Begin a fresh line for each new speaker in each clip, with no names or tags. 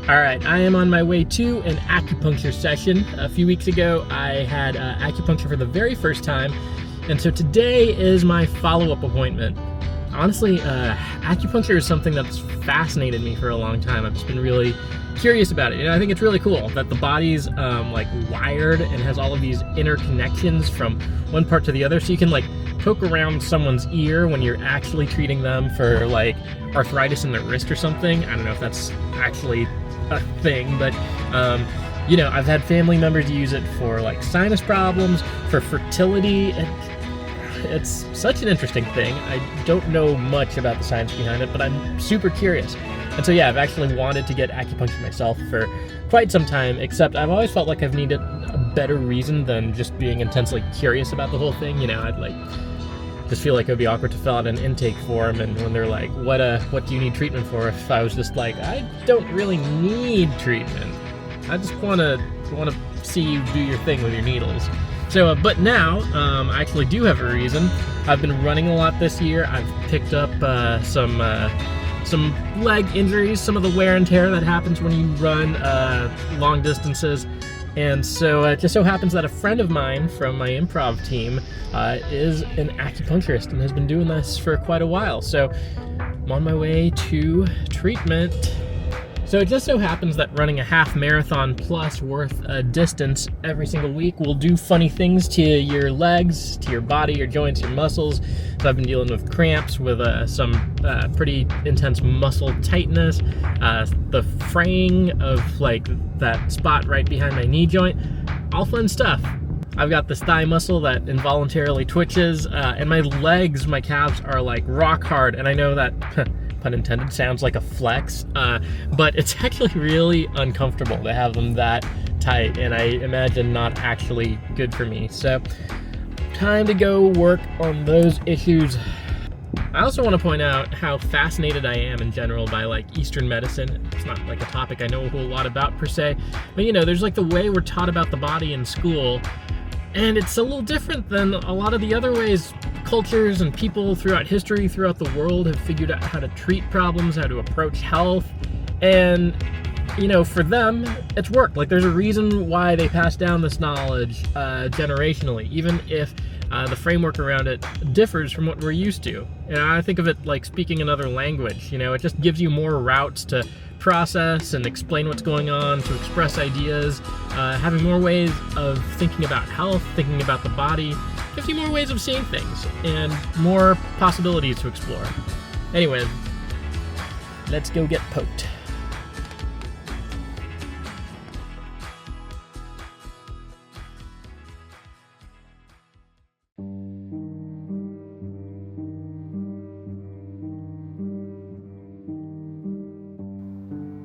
All right, I am on my way to an acupuncture session. A few weeks ago, I had acupuncture for the very first time, and so today is my follow-up appointment. Honestly, acupuncture is something that's fascinated me for a long time. I've just been really curious about it. I think it's really cool that the body's wired and has all of these interconnections from one part to the other, so you can poke around someone's ear when you're actually treating them for arthritis in their wrist or something. I don't know if that's actually a thing, but I've had family members use it for sinus problems, for fertility. It's such an interesting thing. I don't know much about the science behind it, but I'm super curious. And so I've actually wanted to get acupuncture myself for quite some time, except I've always felt like I've needed a better reason than just being intensely curious about the whole thing. I'd just feel like it would be awkward to fill out an intake form, and when they're like, what do you need treatment for? If I was just like, I don't really need treatment. I just want to see you do your thing with your needles. So, but now, I actually do have a reason. I've been running a lot this year. I've picked up some leg injuries, some of the wear and tear that happens when you run long distances. And so it just so happens that a friend of mine from my improv team is an acupuncturist and has been doing this for quite a while. So I'm on my way to treatment. So it just so happens that running a half marathon plus worth a distance every single week will do funny things to your legs, to your body, your joints, your muscles. So I've been dealing with cramps, with some pretty intense muscle tightness, the fraying of that spot right behind my knee joint, all fun stuff. I've got this thigh muscle that involuntarily twitches, and my legs, my calves are rock hard, and I know that pun intended, sounds like a flex, but it's actually really uncomfortable to have them that tight, and I imagine not actually good for me. So time to go work on those issues. I also want to point out how fascinated I am in general by Eastern medicine. It's not a topic I know a whole lot about per se, but there's the way we're taught about the body in school, and it's a little different than a lot of the other ways cultures and people throughout history, throughout the world, have figured out how to treat problems, how to approach health. And, for them, it's worked. There's a reason why they pass down this knowledge generationally, even if the framework around it differs from what we're used to. And I think of it like speaking another language. It just gives you more routes to process and explain what's going on, to express ideas, having more ways of thinking about health, thinking about the body, gives you more ways of seeing things and more possibilities to explore. Anyway, let's go get poked.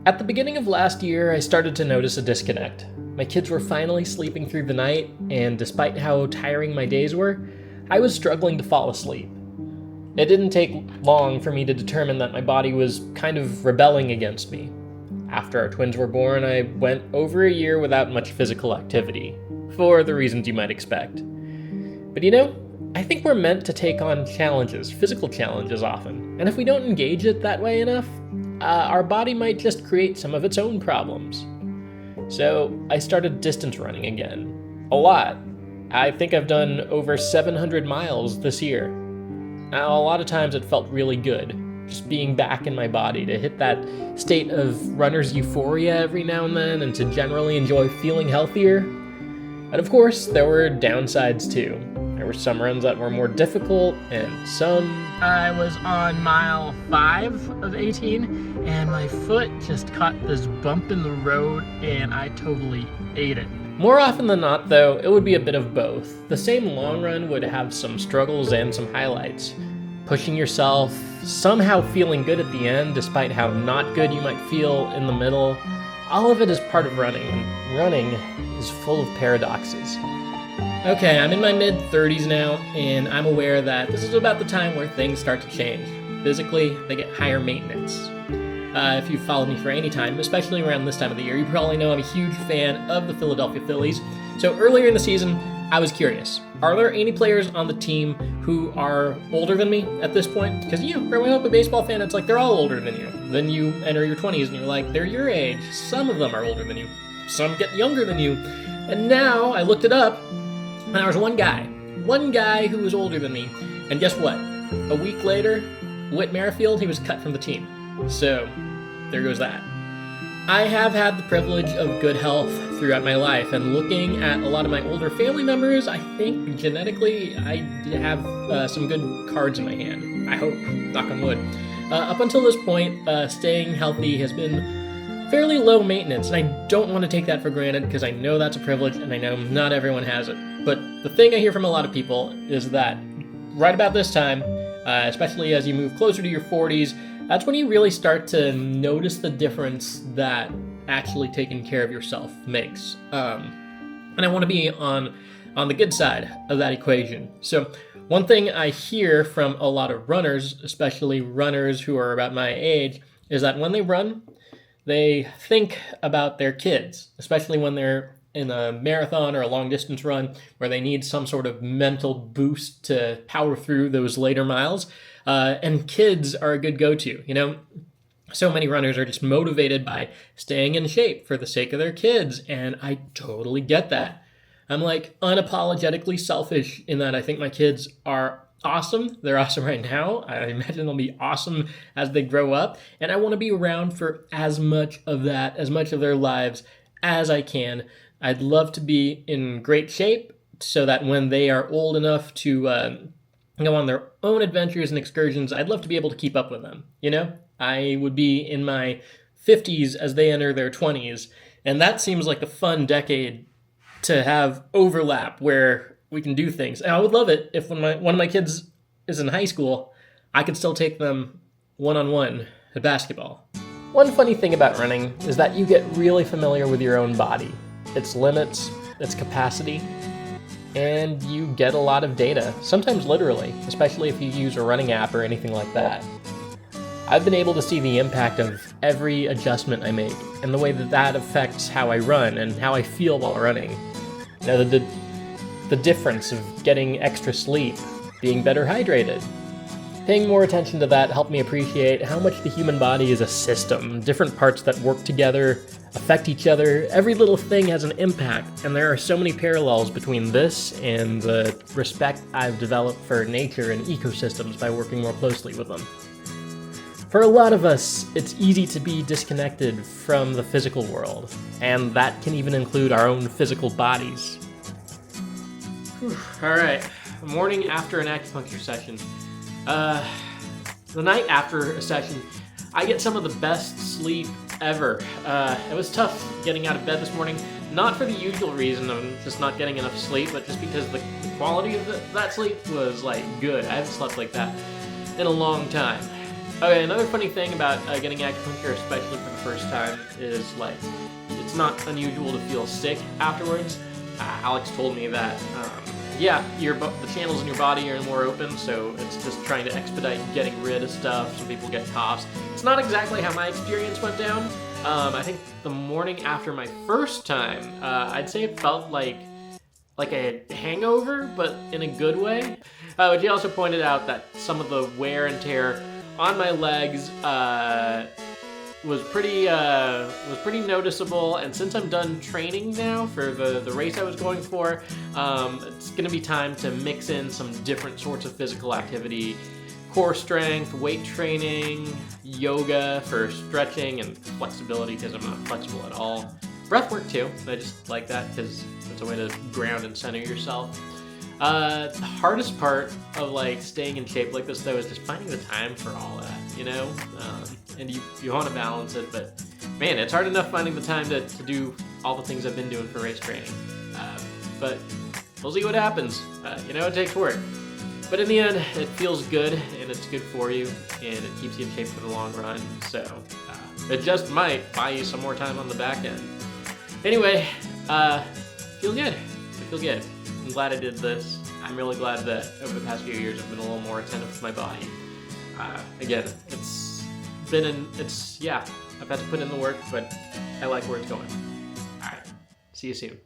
At the beginning of last year, I started to notice a disconnect. My kids were finally sleeping through the night, and despite how tiring my days were, I was struggling to fall asleep. It didn't take long for me to determine that my body was kind of rebelling against me. After our twins were born, I went over a year without much physical activity, for the reasons you might expect. But I think we're meant to take on challenges, physical challenges often, and if we don't engage it that way enough, our body might just create some of its own problems. So I started distance running again. A lot. I think I've done over 700 miles this year. Now, a lot of times it felt really good, just being back in my body, to hit that state of runner's euphoria every now and then, and to generally enjoy feeling healthier. And of course, there were downsides too. There were some runs that were more difficult, and some... I was on mile 5 of 18, and my foot just caught this bump in the road, and I totally ate it. More often than not, though, it would be a bit of both. The same long run would have some struggles and some highlights. Pushing yourself, somehow feeling good at the end, despite how not good you might feel in the middle. All of it is part of running, and running is full of paradoxes. Okay, I'm in my mid-30s now, and I'm aware that this is about the time where things start to change. Physically, they get higher maintenance. If you've followed me for any time, especially around this time of the year, you probably know I'm a huge fan of the Philadelphia Phillies. So earlier in the season, I was curious. Are there any players on the team who are older than me at this point? Because, growing up a baseball fan, it's like they're all older than you. Then you enter your 20s and you're like, they're your age. Some of them are older than you. Some get younger than you. And now I looked it up, and there was one guy who was older than me. And guess what? A week later, Whit Merrifield, he was cut from the team. So there goes that. I have had the privilege of good health throughout my life, and looking at a lot of my older family members, I think genetically I have some good cards in my hand. I hope, knock on wood. Up until this point, staying healthy has been fairly low maintenance, and I don't want to take that for granted because I know that's a privilege and I know not everyone has it. But the thing I hear from a lot of people is that right about this time, especially as you move closer to your 40s, that's when you really start to notice the difference that actually taking care of yourself makes. And I want to be on the good side of that equation. So one thing I hear from a lot of runners, especially runners who are about my age, is that when they run, they think about their kids, especially when they're in a marathon or a long distance run where they need some sort of mental boost to power through those later miles. And kids are a good go-to, So many runners are just motivated by staying in shape for the sake of their kids, and I totally get that. I'm like unapologetically selfish in that I think my kids are awesome. They're awesome right now. I imagine they'll be awesome as they grow up, and I want to be around for as much of their lives as I can. I'd love to be in great shape so that when they are old enough to go on their own adventures and excursions, I'd love to be able to keep up with them, I would be in my 50s as they enter their 20s, and that seems like a fun decade to have overlap where we can do things. And I would love it if when one of my kids is in high school, I could still take them one-on-one at basketball. One funny thing about running is that you get really familiar with your own body, its limits, its capacity, and you get a lot of data, sometimes literally, especially if you use a running app or anything like that. I've been able to see the impact of every adjustment I make and the way that affects how I run and how I feel while running. The difference of getting extra sleep, being better hydrated. Paying more attention to that helped me appreciate how much the human body is a system, different parts that work together, affect each other. Every little thing has an impact, and there are so many parallels between this and the respect I've developed for nature and ecosystems by working more closely with them. For a lot of us, it's easy to be disconnected from the physical world, and that can even include our own physical bodies. All right, morning after an acupuncture session. The night after a session, I get some of the best sleep ever. It was tough getting out of bed this morning, not for the usual reason of just not getting enough sleep, but just because the quality of that sleep was good. I haven't slept like that in a long time. Okay, another funny thing about getting acupuncture, especially for the first time, is it's not unusual to feel sick afterwards. Alex told me that the channels in your body are more open, so it's just trying to expedite getting rid of stuff. Some people get coughs. It's not exactly how my experience went down. I think the morning after my first time, I'd say it felt like a hangover, but in a good way. But he also pointed out that some of the wear and tear on my legs was pretty noticeable, and since I'm done training now for the race I was going for, it's gonna be time to mix in some different sorts of physical activity, core strength, weight training, yoga for stretching and flexibility because I'm not flexible at all. Breath work too, I just like that because it's a way to ground and center yourself. The hardest part of staying in shape like this though is just finding the time for all that, and you want to balance it, but man, it's hard enough finding the time to do all the things I've been doing for race training. But we'll see what happens. It takes work. But in the end, it feels good, and it's good for you, and it keeps you in shape for the long run, so it just might buy you some more time on the back end. Anyway, feel good. I feel good. I'm glad I did this. I'm really glad that over the past few years I've been a little more attentive to my body. Again, I've had to put in the work, but I like where it's going. All right, see you soon.